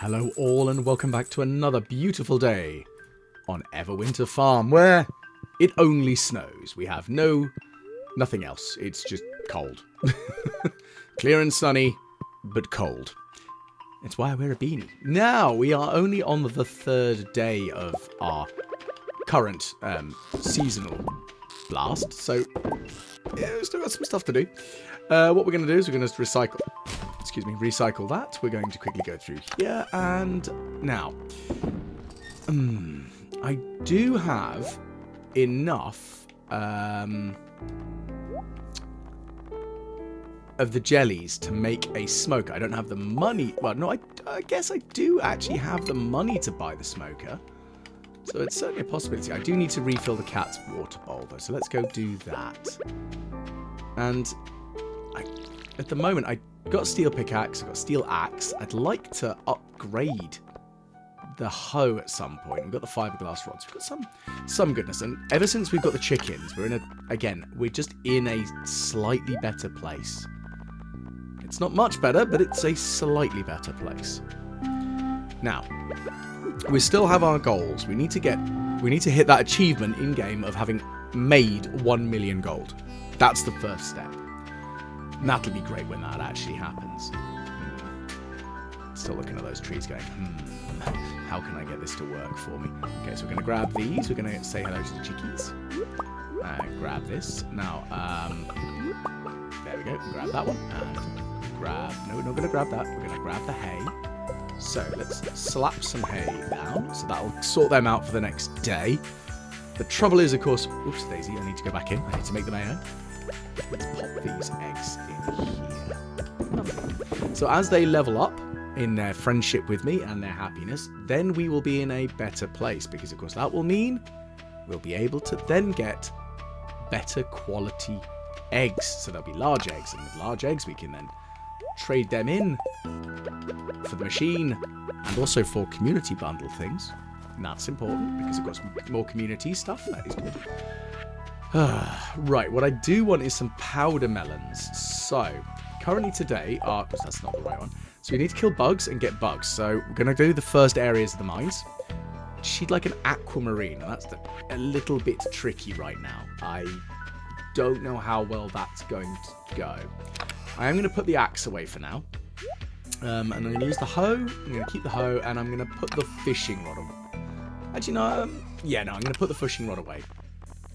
Hello all and welcome back to another beautiful day on Everwinter Farm where it only snows. We have nothing else. It's just cold. Clear and sunny, but cold. It's why I wear a beanie. Now, we are only on the third day of our current seasonal blast, so yeah, we've still got some stuff to do. What we're going to do is we're going to recycle that. We're going to quickly go through here, and now, I do have enough of the jellies to make a smoker. I don't have the money. Well, no, I guess I do actually have the money to buy the smoker. So it's certainly a possibility. I do need to refill the cat's water bowl, though. So let's go do that. And at the moment, I got a steel pickaxe. I've got a steel axe. I'd like to upgrade the hoe at some point. We've got the fiberglass rods. We've got some goodness. And ever since we've got the chickens, we're just in a slightly better place. It's not much better, but it's a slightly better place. Now, we still have our goals. We need to hit that achievement in game of having made 1 million gold. That's the first step. And that'll be great when that actually happens. Still looking at those trees going, how can I get this to work for me? Okay, so we're going to grab these. We're going to say hello to the chickies. Grab this. Now, there we go. Grab that one. And grab... No, we're not going to grab that. We're going to grab the hay. So let's slap some hay down. So that'll sort them out for the next day. The trouble is, of course... Oops, Daisy, I need to go back in. I need to make the mayo. Let's pop these eggs in here. Lovely. So as they level up in their friendship with me and their happiness, then we will be in a better place. Because, of course, that will mean we'll be able to then get better quality eggs. So there'll be large eggs. And with large eggs, we can then trade them in for the machine and also for community bundle things. And that's important because I've got some more community stuff. That is good. Right, what I do want is some powder melons. So, currently today are... That's not the right one. So we need to kill bugs and get bugs. So we're going to do the first areas of the mines. She'd like an aquamarine. And that's a little bit tricky right now. I don't know how well that's going to go. I am going to put the axe away for now. And I'm going to use the hoe. I'm going to keep the hoe. And I'm going to put the fishing rod away. Actually, no. Yeah, no, I'm going to put the fishing rod away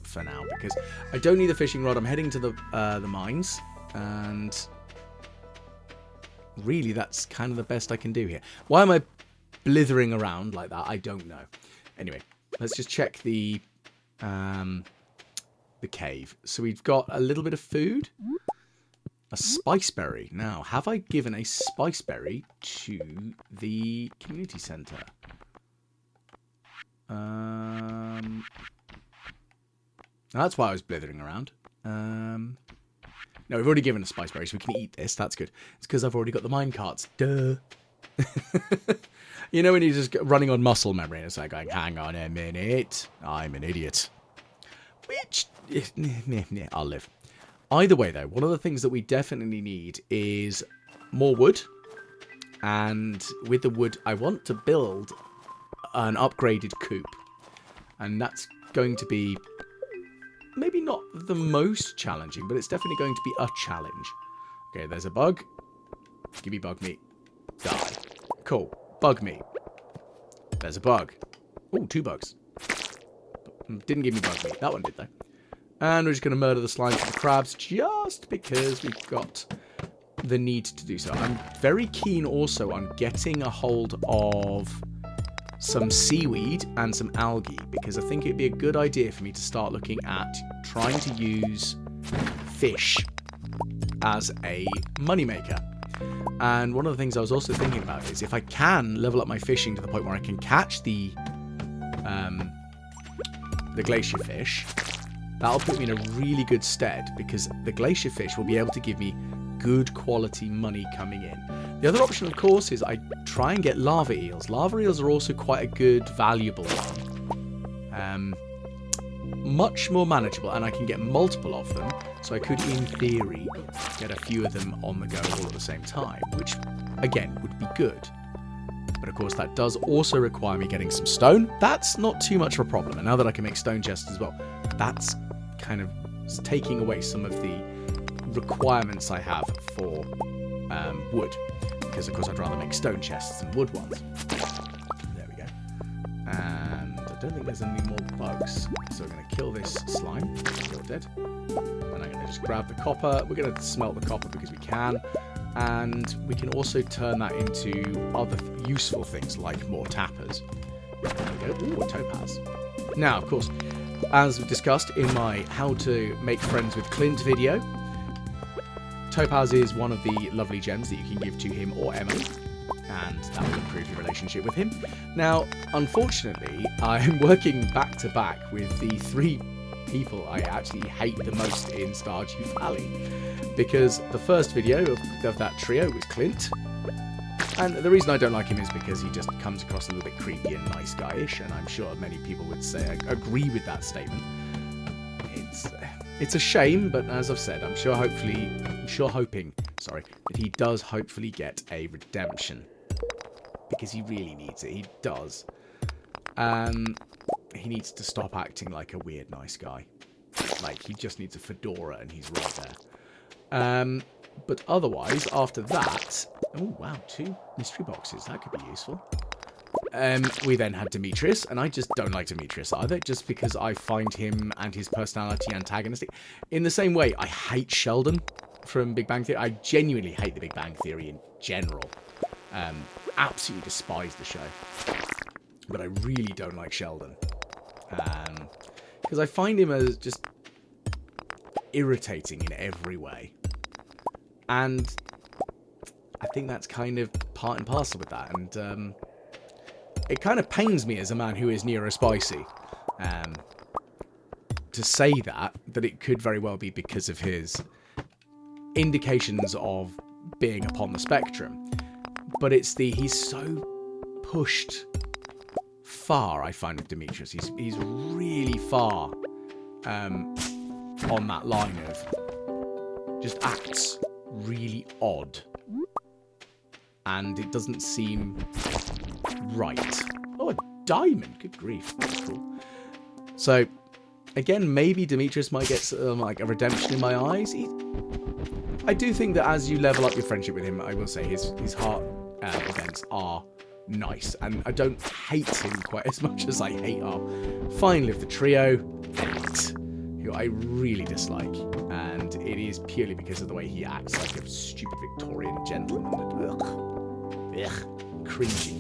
for now. Because I don't need the fishing rod. I'm heading to the mines. And... really, that's kind of the best I can do here. Why am I blithering around like that? I don't know. Anyway, let's just check the cave. So we've got a little bit of food. A spiceberry. Now, have I given a spiceberry to the community centre? That's why I was blithering around. No, we've already given a spiceberry, so we can eat this. That's good. It's because I've already got the minecarts. Duh. You know when you're just running on muscle memory and it's like going, hang on a minute. I'm an idiot. Which, I'll live. Either way, though, one of the things that we definitely need is more wood. And with the wood, I want to build an upgraded coop. And that's going to be... maybe not the most challenging, but it's definitely going to be a challenge. Okay, there's a bug. Give me bug meat. Die. Cool. Bug meat. There's a bug. Oh, 2 bugs. Didn't give me bug meat. That one did, though. And we're just going to murder the slimes and the crabs just because we've got the need to do so. I'm very keen also on getting a hold of some seaweed and some algae, because I think it'd be a good idea for me to start looking at trying to use fish as a moneymaker. And one of the things I was also thinking about is if I can level up my fishing to the point where I can catch the glacier fish, that'll put me in a really good stead, because the glacier fish will be able to give me good quality money coming in. The other option, of course, is I try and get lava eels. Lava eels are also quite a good, valuable one. Much more manageable, and I can get multiple of them. So I could, in theory, get a few of them on the go all at the same time, which, again, would be good. But But of course, that does also require me getting some stone. That's not too much of a problem. And now that I can make stone chests as well, that's kind of taking away some of the requirements I have for wood. Because, of course, I'd rather make stone chests than wood ones. There we go. And I don't think there's any more bugs. So we're going to kill this slime. You're dead. And I'm going to just grab the copper. We're going to smelt the copper because we can. And we can also turn that into other useful things like more tappers. There we go. Ooh, a topaz. Now, of course, as we've discussed in my How to Make Friends with Clint video, topaz is one of the lovely gems that you can give to him or Emily, and that will improve your relationship with him. Now, unfortunately, I'm working back to back with the 3 people I actually hate the most in Stardew Valley, because the first video of that trio was Clint, and the reason I don't like him is because he just comes across a little bit creepy and nice guyish, and I'm sure many people would say agree with that statement. It's a shame, but as I've said, I'm hoping that he does hopefully get a redemption, because he really needs it. He does. He needs to stop acting like a weird nice guy. Like, he just needs a fedora and he's right there. But otherwise, after that... Oh, wow, 2 mystery boxes. That could be useful. We then had Demetrius, and I just don't like Demetrius either, just because I find him and his personality antagonistic. In the same way, I hate Sheldon from Big Bang Theory. I genuinely hate the Big Bang Theory in general. Absolutely despise the show. But I really don't like Sheldon. Because I find him as just irritating in every way. And I think that's kind of part and parcel with that. And it kind of pains me as a man who is neurospicy to say that it could very well be because of his indications of being upon the spectrum. But it's he's so pushed far, I find, with Demetrius. He's really far on that line of just acts really odd. And it doesn't seem right. Oh, a diamond. Good grief. That's cool. So, again, maybe Demetrius might get like a redemption in my eyes. I do think that as you level up your friendship with him, I will say his heart events are nice. And I don't hate him quite as much as I hate our finally of the trio, Elliot, who I really dislike. And it is purely because of the way he acts like a stupid Victorian gentleman. Ugh, cringy.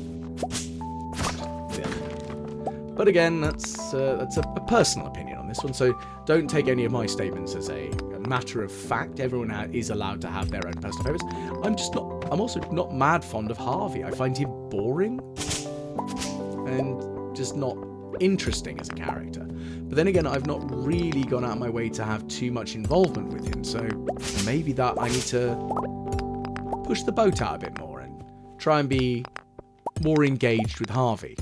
Ugh. But again, that's a personal opinion on this one, so don't take any of my statements as a matter of fact. Everyone is allowed to have their own personal favourites. I'm also not mad fond of Harvey. I find him boring and just not interesting as a character. But then again, I've not really gone out of my way to have too much involvement with him, so maybe that I need to push the boat out a bit more and try and be more engaged with Harvey.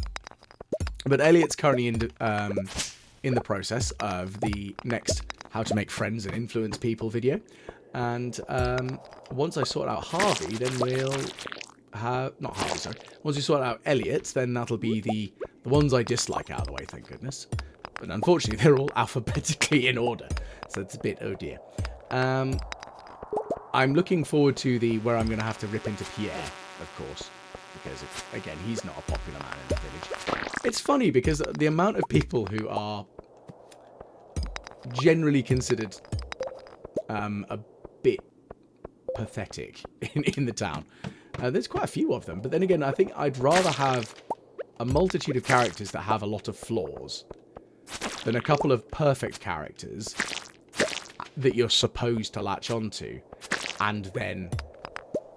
But Elliot's currently in the process of the next How to Make Friends and Influence People video. And once I sort out Harvey, then we'll have... Not Harvey, sorry. Once we sort out Elliot, then that'll be the ones I dislike out of the way, thank goodness. But unfortunately, they're all alphabetically in order. So it's a bit, oh dear. I'm looking forward to where I'm going to have to rip into Pierre, of course. Because, again, he's not a popular man in the village. It's funny because the amount of people who are generally considered a bit pathetic in the town. There's quite a few of them. But then again, I think I'd rather have a multitude of characters that have a lot of flaws than a couple of perfect characters that you're supposed to latch onto, and then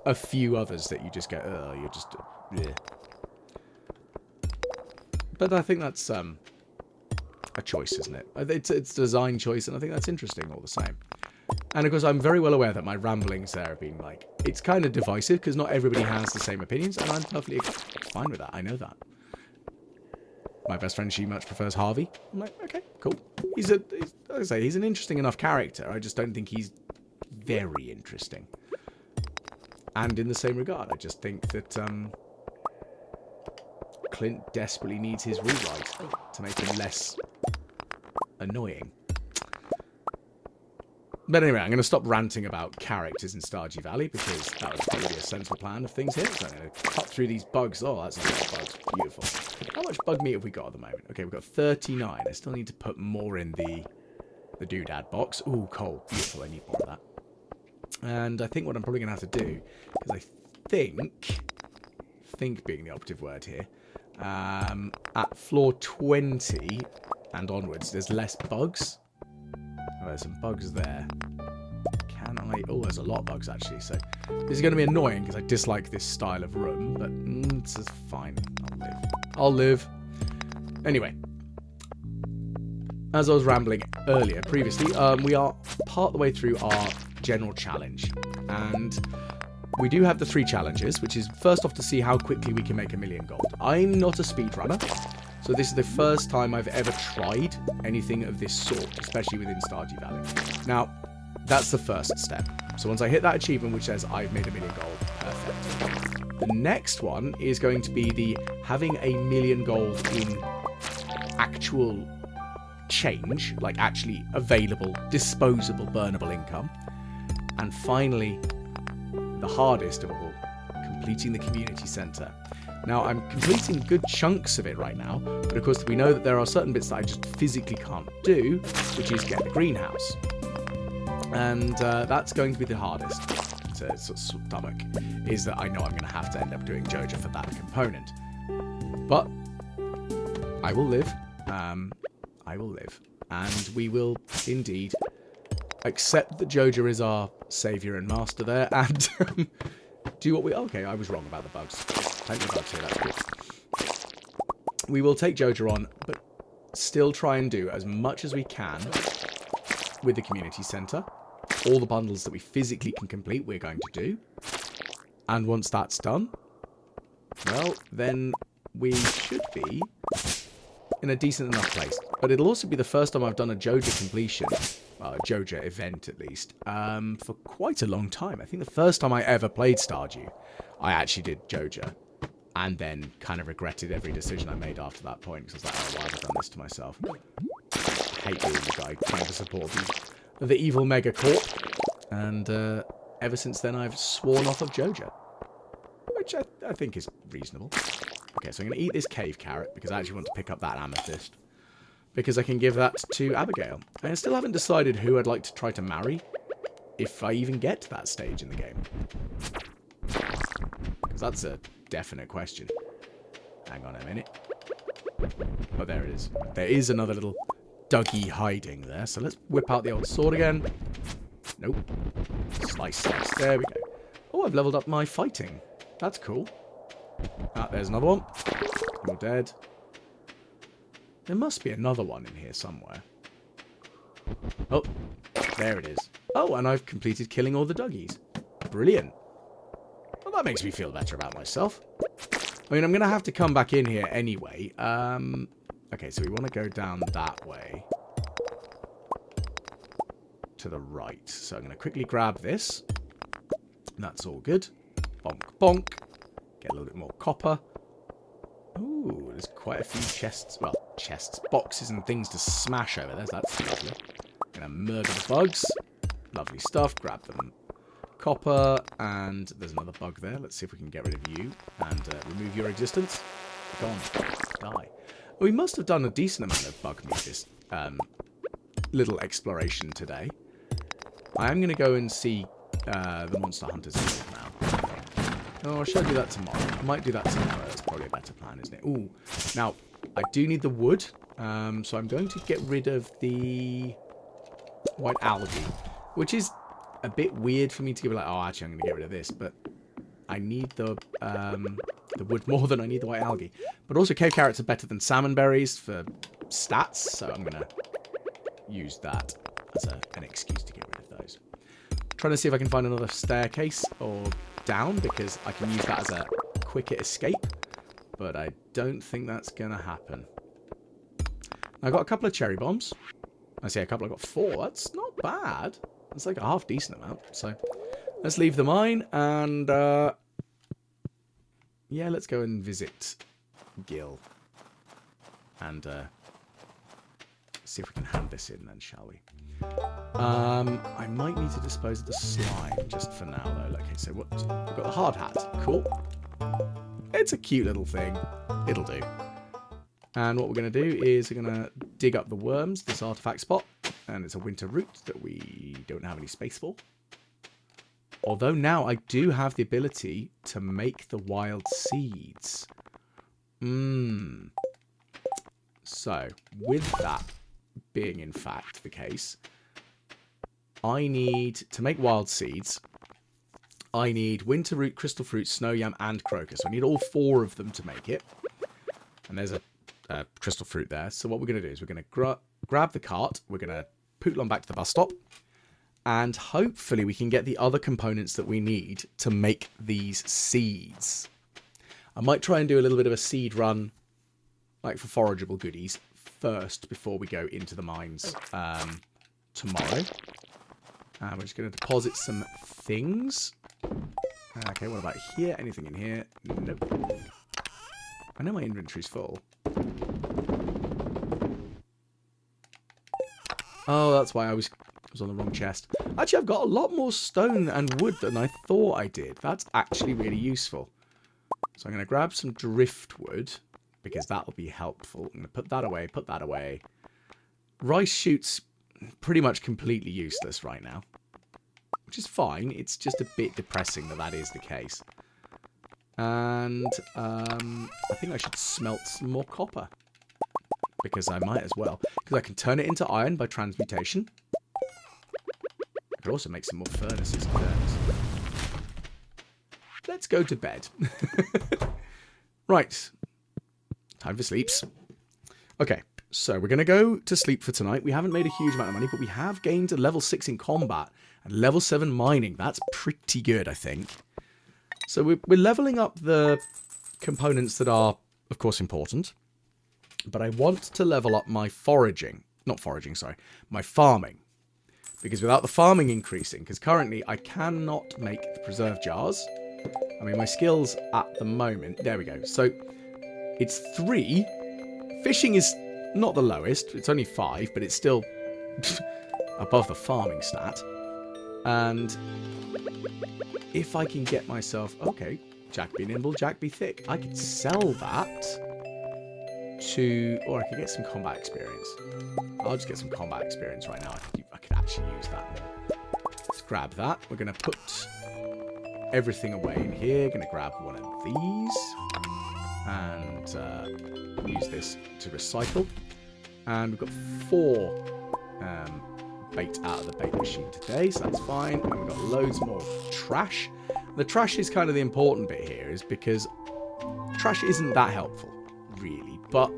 a few others that you just go, oh, you're just... yeah. But I think that's a choice, isn't it? It's a design choice, and I think that's interesting all the same. And of course, I'm very well aware that my ramblings there have been like... It's kind of divisive, because not everybody has the same opinions, and I'm perfectly fine with that. I know that. My best friend, she much prefers Harvey. I'm like, okay, cool. He's an interesting enough character. I just don't think he's very interesting. And in the same regard, I just think that Clint desperately needs his rewrite to make him less annoying. But anyway, I'm going to stop ranting about characters in Stardew Valley because that would probably be a sensible plan of things here. So I'm going to cut through these bugs. Oh, that's a lot of bugs. Beautiful. How much bug meat have we got at the moment? Okay, we've got 39. I still need to put more in the doodad box. Ooh, coal. Beautiful. I need more of that. And I think what I'm probably going to have to do, because I think being the operative word here, at floor 20 and onwards, there's less bugs. Oh, there's some bugs there. Can I... Oh, there's a lot of bugs, actually. So this is going to be annoying because I dislike this style of room. But it's fine. I'll live. Anyway. As I was rambling earlier, previously, we are part of the way through our general challenge. And we do have the 3 challenges, which is first off to see how quickly we can make 1,000,000 gold. I'm not a speedrunner. So this is the first time I've ever tried anything of this sort, especially within Stardew Valley. Now, that's the first step. So once I hit that achievement which says I've made 1,000,000 gold, perfect. The next one is going to be the having 1,000,000 gold in actual change, like actually available, disposable, burnable income. And finally, the hardest of all, completing the community centre. Now, I'm completing good chunks of it right now, but of course we know that there are certain bits that I just physically can't do, which is get the greenhouse. And that's going to be the hardest to sort of stomach, is that I know I'm going to have to end up doing Joja for that component. But I will live. I will live. And we will indeed accept that Joja is our saviour and master there, and do what we... Okay, I was wrong about the bugs. Plenty of bugs here, that's good. We will take Joja on, but still try and do as much as we can with the community centre. All the bundles that we physically can complete, we're going to do. And once that's done, well, then we should be in a decent enough place. But it'll also be the first time I've done a Joja completion, well, a Joja event at least, for quite a long time. I think the first time I ever played Stardew, I actually did Joja. And then kind of regretted every decision I made after that point. Because I was like, oh, why have I done this to myself? I hate being the guy trying to support the evil Megacorp. And ever since then, I've sworn off of Joja. Which I think is reasonable. Okay, so I'm going to eat this cave carrot because I actually want to pick up that amethyst. Because I can give that to Abigail. And I still haven't decided who I'd like to try to marry. If I even get to that stage in the game. Because that's a definite question. Hang on a minute. Oh, there it is. There is another little Dougie hiding there. So let's whip out the old sword again. Nope. Slice, slice. There we go. Oh, I've leveled up my fighting. That's cool. Ah, there's another one. You're dead. There must be another one in here somewhere. Oh, there it is. Oh, and I've completed killing all the Dougies. Brilliant. Well, that makes me feel better about myself. I mean, I'm going to have to come back in here anyway. Okay, so we want to go down that way. To the right. So I'm going to quickly grab this. That's all good. Bonk, bonk. Get a little bit more copper. Ooh, there's quite a few chests. Well, chests, boxes and things to smash over there. That's lovely. I'm going to murder the bugs. Lovely stuff. Grab them. Copper, and there's another bug there. Let's see if we can get rid of you and remove your existence. Gone. Die. Well, we must have done a decent amount of bug meat this little exploration today. I am going to go and see the Monster Hunters now. Oh, should I do that tomorrow? I might do that tomorrow. That's probably a better plan, isn't it? Ooh. Now, I do need the wood, so I'm going to get rid of the white algae, which is a bit weird for me to give it like, oh, actually, I'm going to get rid of this, but I need the wood more than I need the white algae. But also, cave carrots are better than salmon berries for stats, so I'm going to use that as an excuse to get rid of those. Trying to see if I can find another staircase or down, because I can use that as a quicker escape, but I don't think that's going to happen. I've got a couple of cherry bombs. I say a couple, I've got 4. That's not bad. It's like a half decent amount. So let's leave the mine and yeah, let's go and visit gill. And see if we can hand this in then, shall we? I might need to dispose of the slime just for now, though. Okay, so what? We've got the hard hat. Cool. It's a cute little thing. It'll do. And what we're going to do is we're going to dig up the worms, this artifact spot. And it's a winter root that we don't have any space for. Although now I do have the ability to make the wild seeds. So, with that being in fact the case, I need to make wild seeds. I need winter root, crystal fruit, snow yam, and crocus. I need all 4 of them to make it. And there's a crystal fruit there. So what we're going to do is we're going to grab the cart. We're going to poodle on back to the bus stop. And hopefully we can get the other components that we need to make these seeds. I might try and do a little bit of a seed run, like for forageable goodies, first before we go into the mines tomorrow. We're just going to deposit some things. Okay, what about here? Anything in here? Nope. I know my inventory's full. Oh, that's why I was on the wrong chest. Actually, I've got a lot more stone and wood than I thought I did. That's actually really useful. So I'm going to grab some driftwood, because that will be helpful. I'm going to put that away, put that away. Rice shoots pretty much completely useless right now, which is fine. It's just a bit depressing that that is the case. And I think I should smelt some more copper, because I might as well. Because I can turn it into iron by transmutation. I could also make some more furnaces and furnaces. Let's go to bed. Right. Time for sleeps. Okay, so we're going to go to sleep for tonight. We haven't made a huge amount of money, but we have gained a level 6 in combat and level 7 mining. That's pretty good, I think. So we're leveling up the components that are, of course, important. But I want to level up my foraging. Not foraging, sorry. My farming. Because without the farming increasing, because currently I cannot make the preserve jars. I mean, my skills at the moment... There we go. So it's 3. Fishing is not the lowest. It's only 5, but it's still above the farming stat. And if I can get myself... Okay, Jack be nimble, Jack be thick. I could sell that to... Or I could get some combat experience. I'll just get some combat experience right now. I could actually use that more. Let's grab that. We're going to put everything away in here. Going to grab one of these. And use this to recycle. And we've got 4 bait out of the bait machine today, so that's fine. And we've got loads more trash. The trash is kind of the important bit here, is because trash isn't that helpful, really, but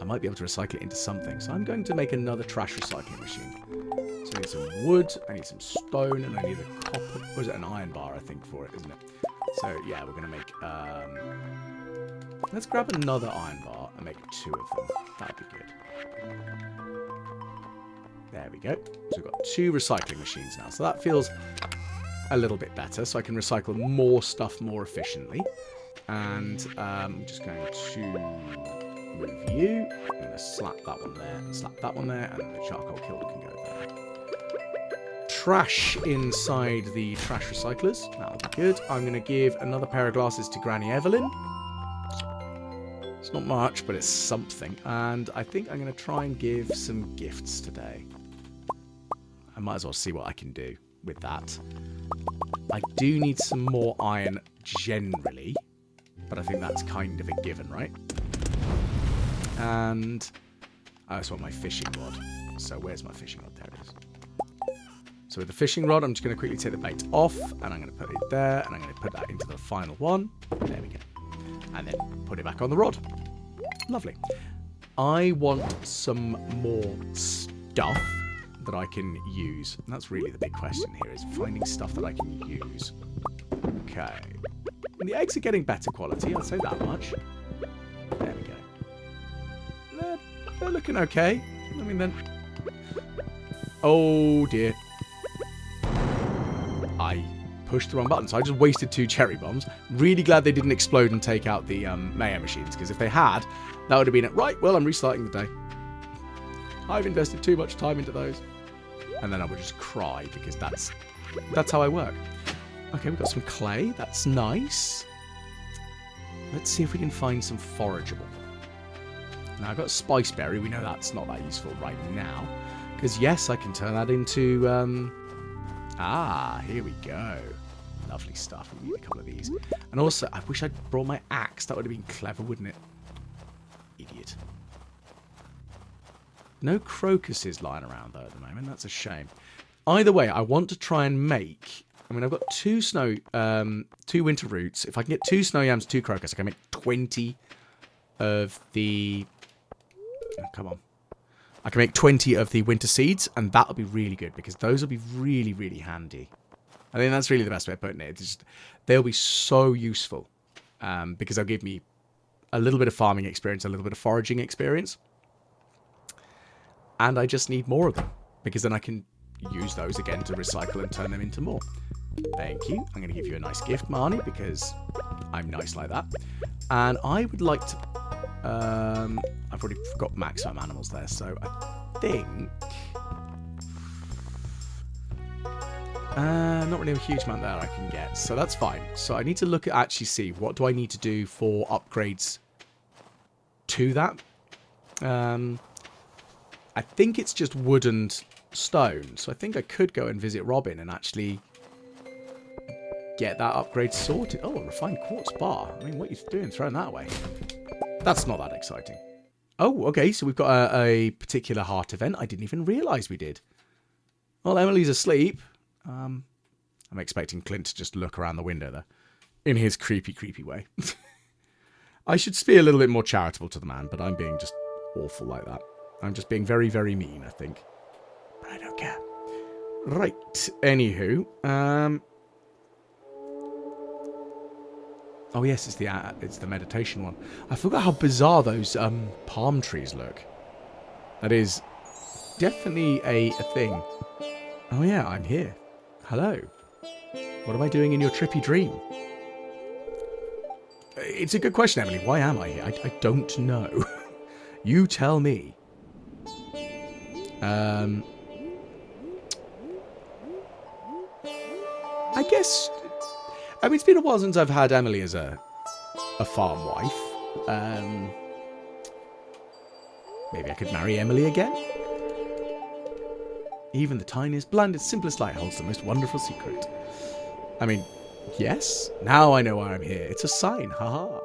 I might be able to recycle it into something. So I'm going to make another trash recycling machine. So I need some wood, I need some stone, and I need a copper, or is it an iron bar, I think, for it, isn't it? So yeah, we're going to make, let's grab another iron bar and make 2 of them. That'd be good. There we go. So we've got 2 recycling machines now. So that feels a little bit better. So I can recycle more stuff more efficiently. And I'm just going to move you. I'm going to slap that one there and slap that one there. And the charcoal kiln can go there. Trash inside the trash recyclers. That'll be good. I'm going to give another pair of glasses to Granny Evelyn. It's not much, but it's something. And I think I'm going to try and give some gifts today. I might as well see what I can do with that. I do need some more iron generally, but I think that's kind of a given, right? And I just want my fishing rod. So where's my fishing rod? There it is. So with the fishing rod, I'm just going to quickly take the bait off, and I'm going to put it there, and I'm going to put that into the final one. There we go. And then put it back on the rod. Lovely. I want some more stuff that I can use. And that's really the big question here, is finding stuff that I can use. Okay. And the eggs are getting better quality, I'll say that much. There we go. They're looking okay. I mean, then... Oh, dear. pushed the wrong button. So I just wasted 2 cherry bombs. Really glad they didn't explode and take out the Mayor machines, because if they had, that would have been it. Right, well, I'm restarting the day. I've invested too much time into those. And then I would just cry, because that's how I work. Okay, we've got some clay. That's nice. Let's see if we can find some forageable. Now, I've got spiceberry. We know that's not that useful right now. Because, yes, I can turn that into... here we go. Lovely stuff. We need a couple of these. And also, I wish I'd brought my axe. That would have been clever, wouldn't it? Idiot. No crocuses lying around, though, at the moment. That's a shame. Either way, I want to try and make... I mean, I've got 2 winter roots. If I can get 2 snow yams, 2 crocus, I can make 20 of the... Oh, come on. I can make 20 of the winter seeds, and that'll be really good, because those will be really, really handy. I think that's really the best way of putting it. It's just, they'll be so useful, because they'll give me a little bit of farming experience, a little bit of foraging experience. And I just need more of them, because then I can use those again to recycle and turn them into more. Thank you. I'm going to give you a nice gift, Marnie, because I'm nice like that. And I would like to... I've already got maximum animals there, so I think... not really a huge amount there I can get, so that's fine. So I need to look at actually see what do I need to do for upgrades to that. I think it's just wood and stone, so I think I could go and visit Robin and actually get that upgrade sorted. Oh, a refined quartz bar. I mean, what are you doing throwing that away? That's not that exciting. Oh, okay, so we've got a particular heart event. I didn't even realise we did. Well, Emily's asleep. I'm expecting Clint to just look around the window there in his creepy, creepy way. I should be a little bit more charitable to the man, but I'm being just awful like that. I'm just being very, very mean, I think. But I don't care. Right. Anywho. Oh, yes, it's the meditation one. I forgot how bizarre those palm trees look. That is definitely a thing. Oh, yeah, I'm here. Hello. What am I doing in your trippy dream? It's a good question, Emily. Why am I here? I don't know. You tell me. I guess... I mean, it's been a while since I've had Emily as a farm wife. Maybe I could marry Emily again? Even the tiniest, blandest, simplest light holds the most wonderful secret. I mean, yes. Now I know why I'm here. It's a sign. Haha.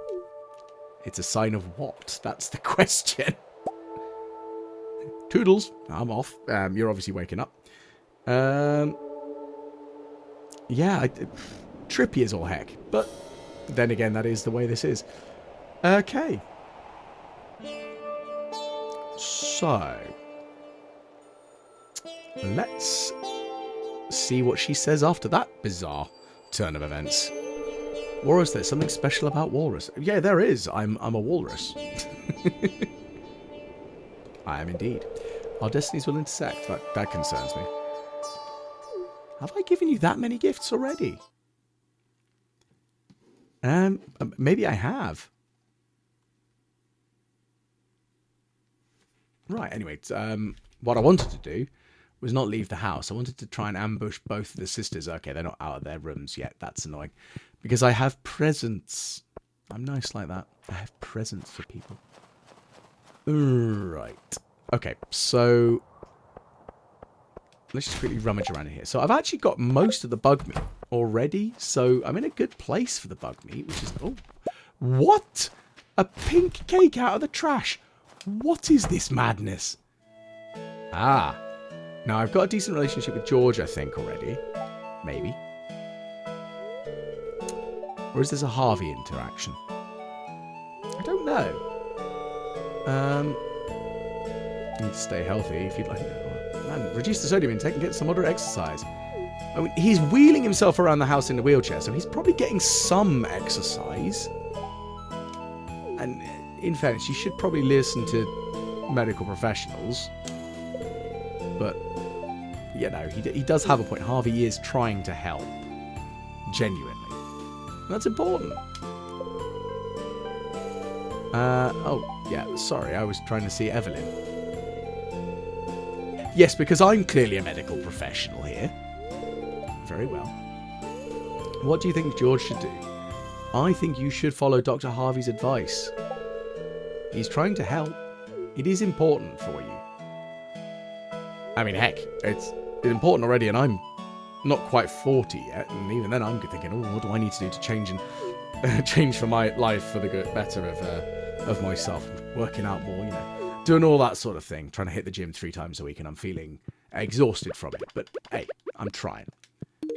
It's a sign of what? That's the question. Toodles. I'm off. You're obviously waking up. Yeah, trippy as all heck. But then again, that is the way this is. Okay. So... let's see what she says after that bizarre turn of events. Walrus, there's something special about walrus. Yeah, there is. I'm a walrus. I am indeed. Our destinies will intersect. That concerns me. Have I given you that many gifts already? Maybe I have. Right, anyway, what I wanted to do was not leave the house. I wanted to try and ambush both of the sisters. Okay, they're not out of their rooms yet. That's annoying. Because I have presents. I'm nice like that. I have presents for people. Right. Okay, so... let's just quickly rummage around in here. So I've actually got most of the bug meat already. So I'm in a good place for the bug meat, which is... oh, what? A pink cake out of the trash. What is this madness? Ah. Now, I've got a decent relationship with George, I think, already. Maybe. Or is this a Harvey interaction? I don't know. You need to stay healthy if you'd like. Oh, man, reduce the sodium intake and get some moderate exercise. I mean, he's wheeling himself around the house in a wheelchair, so he's probably getting some exercise. And in fairness, you should probably listen to medical professionals. But, you know, he does have a point. Harvey is trying to help. Genuinely. That's important. Oh, yeah, sorry, I was trying to see Evelyn. Yes, because I'm clearly a medical professional here. Very well. What do you think George should do? I think you should follow Dr. Harvey's advice. He's trying to help. It is important for you. I mean, heck, it's important already, and I'm not quite 40 yet, and even then I'm thinking, oh, what do I need to do to change and change for my life for the good, better of myself, working out more, you know, doing all that sort of thing, trying to hit the gym 3 times a week, and I'm feeling exhausted from it. But hey, I'm trying.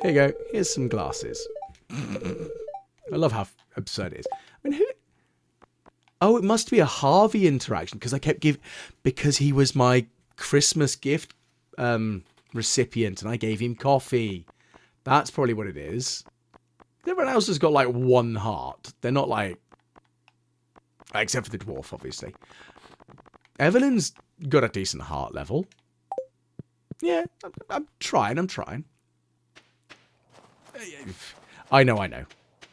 Here you go. Here's some glasses. I love how absurd it is. I mean, who? Oh, it must be a Harvey interaction because I kept because he was my Christmas gift recipient, and I gave him coffee. That's probably what it is. Everyone else has got like 1 heart. They're not like, except for the dwarf, obviously. Evelyn's got a decent heart level. Yeah, I'm trying. I know.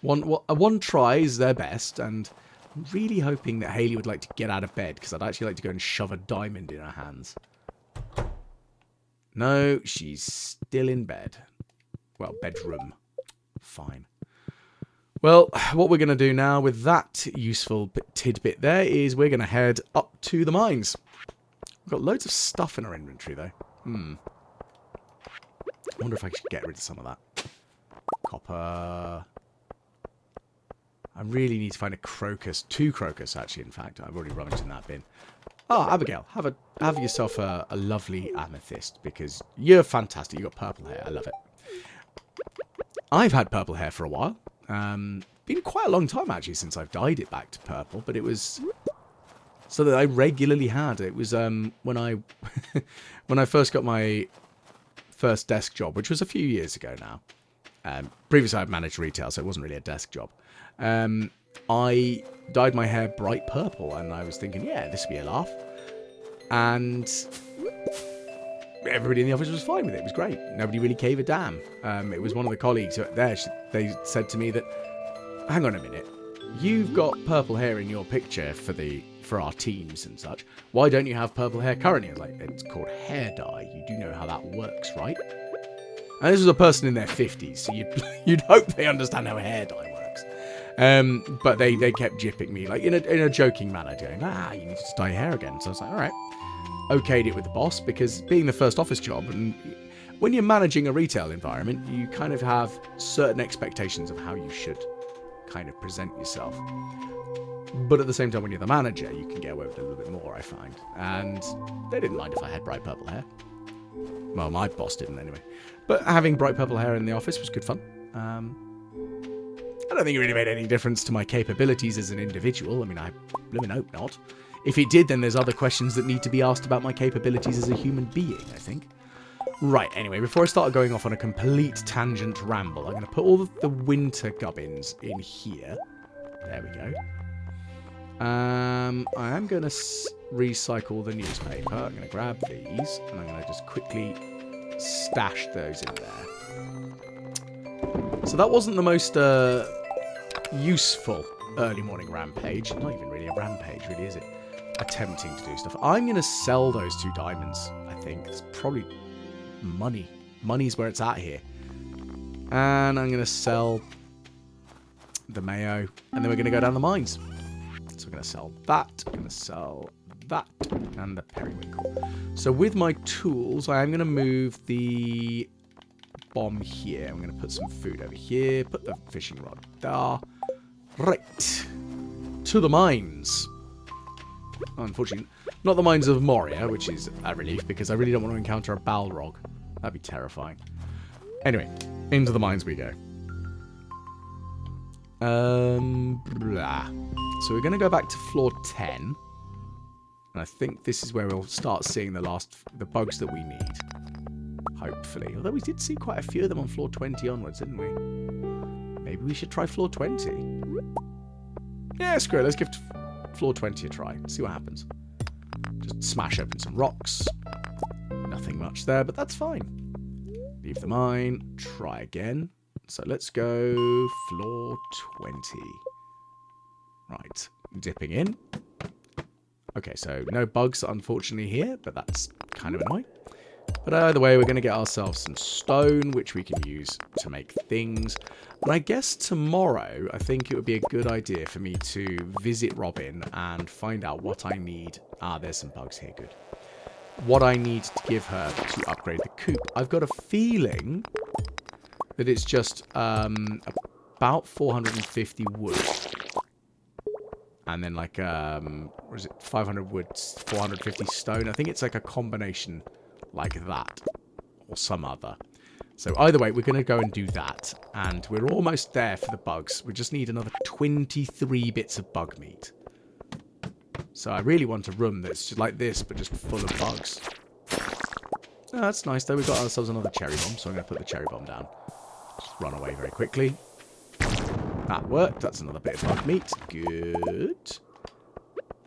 One tries their best, and I'm really hoping that Hayley would like to get out of bed, because I'd actually like to go and shove a diamond in her hands. No, she's still in bed. Well, bedroom. Fine. Well, what we're going to do now with that useful tidbit there is we're going to head up to the mines. We've got loads of stuff in our inventory, though. I wonder if I should get rid of some of that. Copper. I really need to find a crocus. 2 crocus, actually, in fact. I've already rummaged in that bin. Oh, Abigail, have yourself a lovely amethyst, because you're fantastic. You've got purple hair. I love it. I've had purple hair for a while. Been quite a long time, actually, since I've dyed it back to purple, but it was so that I regularly had. It was when I when I first got my first desk job, which was a few years ago now. Previously, I'd managed retail, so it wasn't really a desk job. I dyed my hair bright purple, and I was thinking, yeah, this would be a laugh. And everybody in the office was fine with it. It was great. Nobody really gave a damn. It was one of the colleagues there. They said to me that, hang on a minute, you've got purple hair in your picture for our teams and such. Why don't you have purple hair currently? I was like, it's called hair dye. You do know how that works, right? And this was a person in their 50s, so you'd hope they understand how hair dye works. But they kept jipping me, like in a joking manner, going, you need to dye your hair again. So I was like, all right. Okayed it with the boss, because being the first office job, and when you're managing a retail environment, you kind of have certain expectations of how you should kind of present yourself. But at the same time, when you're the manager, you can get away with it a little bit more, I find. And they didn't mind if I had bright purple hair. Well, my boss didn't anyway. But having bright purple hair in the office was good fun. I don't think it really made any difference to my capabilities as an individual. I mean, I blooming hope not. If it did, then there's other questions that need to be asked about my capabilities as a human being, I think. Right, anyway, before I start going off on a complete tangent ramble, I'm going to put all of the winter gubbins in here. There we go. I am going to recycle the newspaper. I'm going to grab these, and I'm going to just quickly stash those in there. So that wasn't the most useful early morning rampage. Not even really a rampage, really, is it? Attempting to do stuff. I'm going to sell those 2 diamonds, I think. It's probably money. Money's where it's at here. And I'm going to sell the mayo. And then we're going to go down the mines. So I'm going to sell that. I'm going to sell that. And the periwinkle. So with my tools, I am going to move the bomb here. I'm going to put some food over here. Put the fishing rod there. Right. To the mines. Unfortunately, not the mines of Moria, which is a relief, because I really don't want to encounter a Balrog. That'd be terrifying. Anyway, into the mines we go. Blah. So we're going to go back to floor 10. And I think this is where we'll start seeing the bugs that we need. Hopefully. Although we did see quite a few of them on floor 20 onwards, didn't we? Maybe we should try floor 20. Yeah, screw it. Let's give floor 20 a try. See what happens. Just smash open some rocks. Nothing much there, but that's fine. Leave the mine. Try again. So let's go floor 20. Right, dipping in. Okay, so no bugs, unfortunately, here, but that's kind of annoying. But either way, we're going to get ourselves some stone, which we can use to make things. And I guess tomorrow, I think it would be a good idea for me to visit Robin and find out what I need. Ah, there's some bugs here, good. What I need to give her to upgrade the coop. I've got a feeling that it's just about 450 wood. And then like, what is it, 500 wood, 450 stone. I think it's like a combination like that. Or some other. So either way, we're going to go and do that. And we're almost there for the bugs. We just need another 23 bits of bug meat. So I really want a room that's just like this, but just full of bugs. Oh, that's nice though. We've got ourselves another cherry bomb. So I'm going to put the cherry bomb down. Just run away very quickly. That worked. That's another bit of bug meat. Good.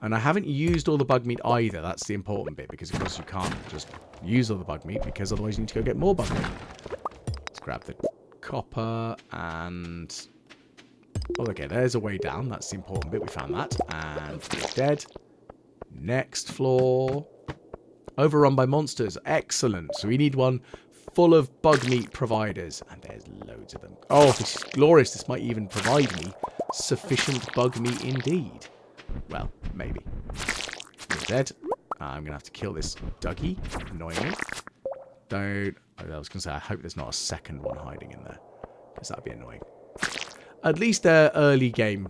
And I haven't used all the bug meat either. That's the important bit. Because, of course, you can't just use all the bug meat. Because otherwise you need to go get more bug meat. Let's grab the copper. And... oh, okay. There's a way down. That's the important bit. We found that. And we're dead. Next floor. Overrun by monsters. Excellent. So we need one full of bug meat providers. And there's loads of them. Oh, this is glorious. This might even provide me sufficient bug meat indeed. Well, maybe. You're dead. I'm going to have to kill this Dougie. Annoyingly. Don't... I was going to say, I hope there's not a second one hiding in there. Because that would be annoying. At least they're early game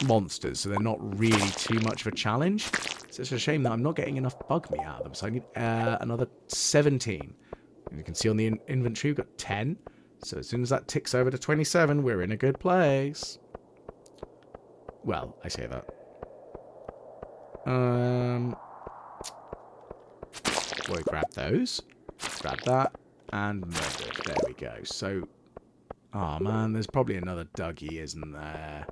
monsters. So they're not really too much of a challenge. So it's a shame that I'm not getting enough bug meat out of them. So I need another 17. And you can see on the inventory, we've got 10. So as soon as that ticks over to 27, we're in a good place. Well, I say that. We'll grab those. Grab that. And murder. There we go. So, oh man, there's probably another Dougie, isn't there?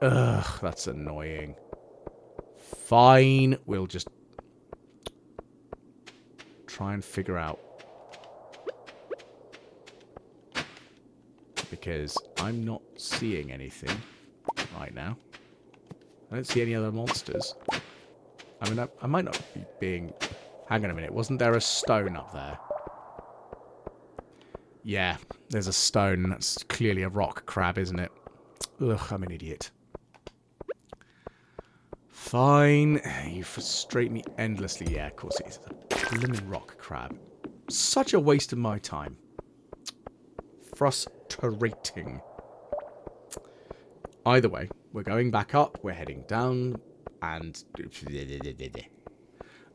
Ugh, that's annoying. Fine. We'll just try and figure out. Because I'm not seeing anything right now. I don't see any other monsters. I mean, I might not be being... hang on a minute. Wasn't there a stone up there? Yeah, there's a stone. That's clearly a rock crab, isn't it? Ugh, I'm an idiot. Fine. You frustrate me endlessly. Yeah, of course it is. It's a blooming rock crab. Such a waste of my time. Frustrating. Either way, we're going back up. We're heading down. And...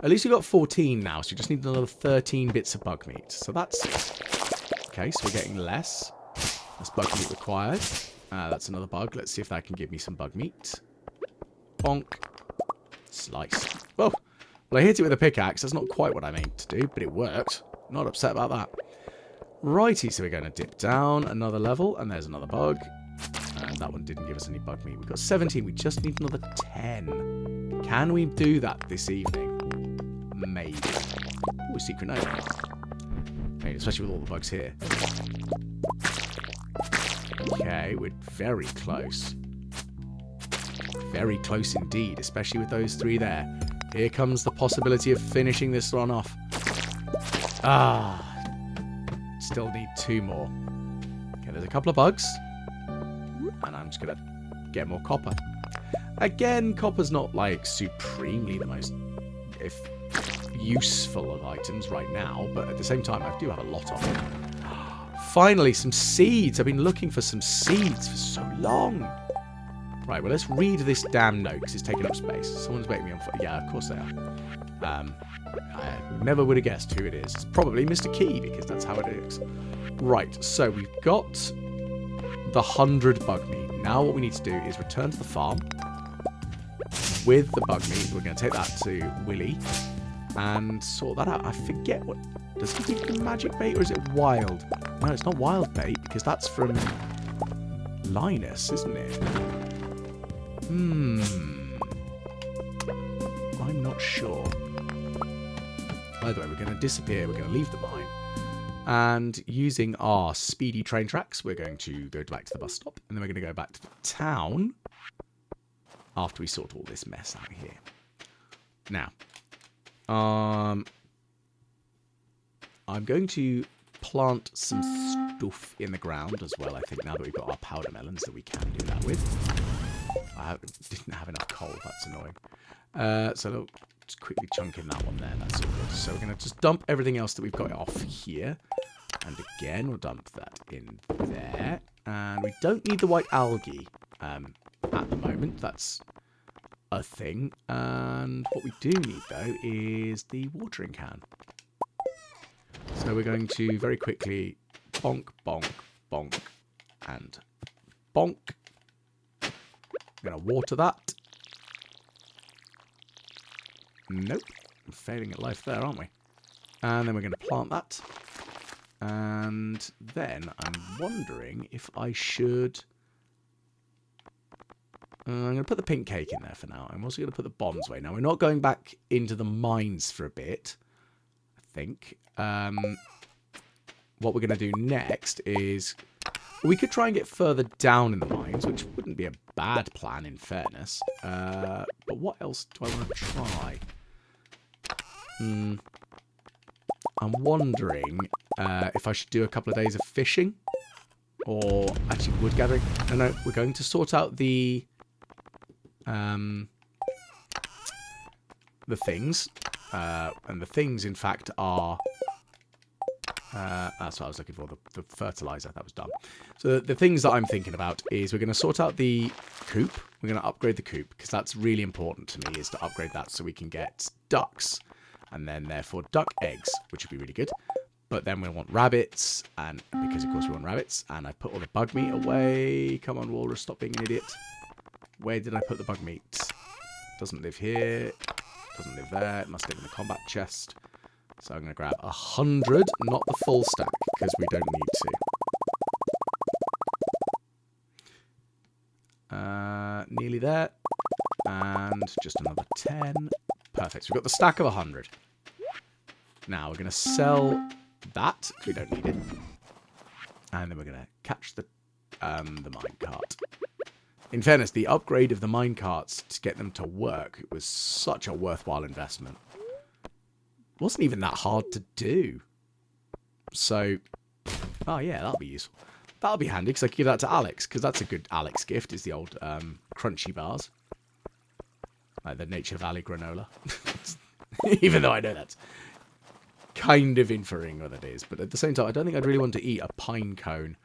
at least we've got 14 now, so we just need another 13 bits of bug meat. So that's... okay, so we're getting less. Less bug meat required. That's another bug. Let's see if that can give me some bug meat. Bonk. Slice. Oh, well, I hit it with a pickaxe. That's not quite what I meant to do, but it worked. Not upset about that. Righty, so we're going to dip down another level, and there's another bug. And that one didn't give us any bug meat. We've got 17. We just need another 10. Can we do that this evening? Maybe. Ooh, secret note. Okay, especially with all the bugs here. Okay, we're very close. Very close indeed, especially with those 3 there. Here comes the possibility of finishing this one off. Ah. Still need 2 more. Okay, there's a couple of bugs. And I'm just going to get more copper. Again, copper's not, like, supremely the most useful of items right now. But at the same time, I do have a lot of it. Finally, some seeds. I've been looking for some seeds for so long. Right, well, let's read this damn note, because it's taking up space. Someone's waiting me on foot. Yeah, of course they are. I never would have guessed who it is. It's probably Mr. Key, because that's how it is. Right, so we've got the 100 bug meat. Now what we need to do is return to the farm with the bug meat. We're going to take that to Willy and sort that out. I forget what... does he give the magic bait, or is it wild? No, it's not wild bait, because that's from Linus, isn't it? I'm not sure. By the way, we're going to disappear. We're going to leave the mine. And using our speedy train tracks, we're going to go back to the bus stop. And then we're going to go back to the town after we sort all this mess out here. Now, I'm going to plant some stuff in the ground as well, I think, now that we've got our powder melons that we can do that with. I didn't have enough coal, that's annoying. So look, just quickly chunk in that one there, that's all good. So we're going to just dump everything else that we've got off here. And again, we'll dump that in there. And we don't need the white algae at the moment, that's a thing. And what we do need, though, is the watering can. So we're going to very quickly bonk, bonk, bonk, and bonk. We're going to water that. Nope. I'm failing at life there, aren't we? And then we're going to plant that. And then I'm wondering if I should... I'm going to put the pink cake in there for now. I'm also going to put the bombs away. Now, we're not going back into the mines for a bit, I think. What we're going to do next is... We could try and get further down in the mines, which wouldn't be a bad plan, in fairness. But what else do I want to try? I'm wondering if I should do a couple of days of fishing. Or actually wood gathering. No, we're going to sort out the things. And the things, in fact, are... that's what I was looking for, the fertilizer. That was done. So the things that I'm thinking about is we're going to sort out the coop. We're going to upgrade the coop, because that's really important to me, is to upgrade that so we can get ducks. And then, therefore, duck eggs, which would be really good. But then we want rabbits, and because, of course, we want rabbits. And I put all the bug meat away. Come on, walrus, stop being an idiot. Where did I put the bug meat? Doesn't live here. Doesn't live there. It must live in the combat chest. So I'm going to grab 100, not the full stack, because we don't need to. Nearly there. And just another 10. Perfect. So we've got the stack of 100. Now we're going to sell that. We don't need it. And then we're going to catch the minecart. In fairness, the upgrade of the minecarts to get them to work was such a worthwhile investment. It wasn't even that hard to do. So, oh yeah, that'll be useful. That'll be handy, because I can give that to Alex, because that's a good Alex gift, is the old crunchy bars. Like the Nature Valley granola. Even though I know that's kind of inferring what it is. But at the same time, I don't think I'd really want to eat a pine cone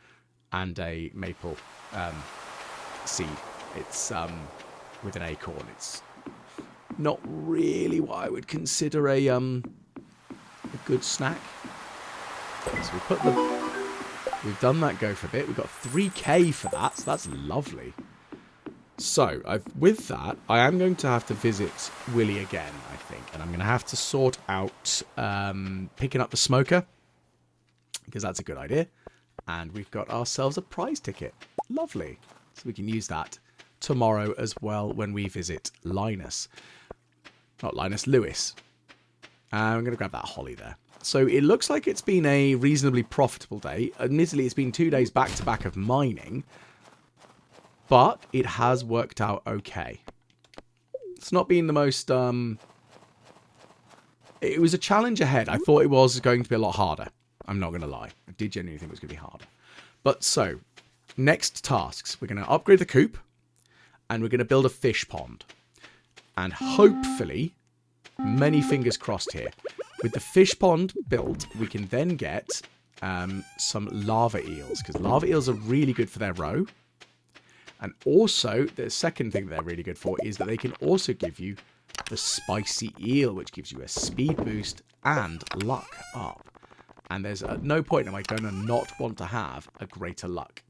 and a maple seed. It's with an acorn. It's not really what I would consider a good snack. So we've done that go for a bit. We've got 3k for that, so that's lovely. So, with that, I am going to have to visit Willy again, I think. And I'm going to have to sort out picking up the smoker, because that's a good idea. And we've got ourselves a prize ticket. Lovely. So we can use that tomorrow as well when we visit Linus. Not Linus, Lewis. I'm going to grab that holly there. So it looks like it's been a reasonably profitable day. Admittedly, it's been 2 days back-to-back of mining. But it has worked out okay. It's not been the most... It was a challenge ahead. I thought it was going to be a lot harder. I'm not going to lie. I did genuinely think it was going to be harder. But so, next tasks. We're going to upgrade the coop. And we're going to build a fish pond. And hopefully, many fingers crossed here, with the fish pond built, we can then get some lava eels. Because lava eels are really good for their roe. And also, the second thing they're really good for is that they can also give you the spicy eel, which gives you a speed boost and luck up. And there's no point am I going to not want to have a greater luck.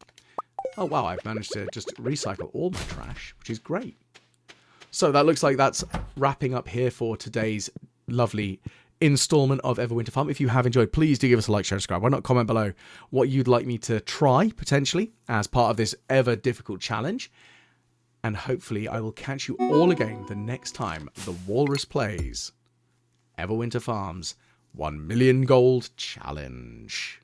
Oh, wow, I've managed to just recycle all my trash, which is great. So that looks like that's wrapping up here for today's lovely installment of Everwinter Farm. If you have enjoyed, please do give us a like, share, subscribe. Why not comment below what you'd like me to try, potentially, as part of this ever-difficult challenge. And hopefully I will catch you all again the next time the Walrus plays Everwinter Farm's 1 million gold challenge.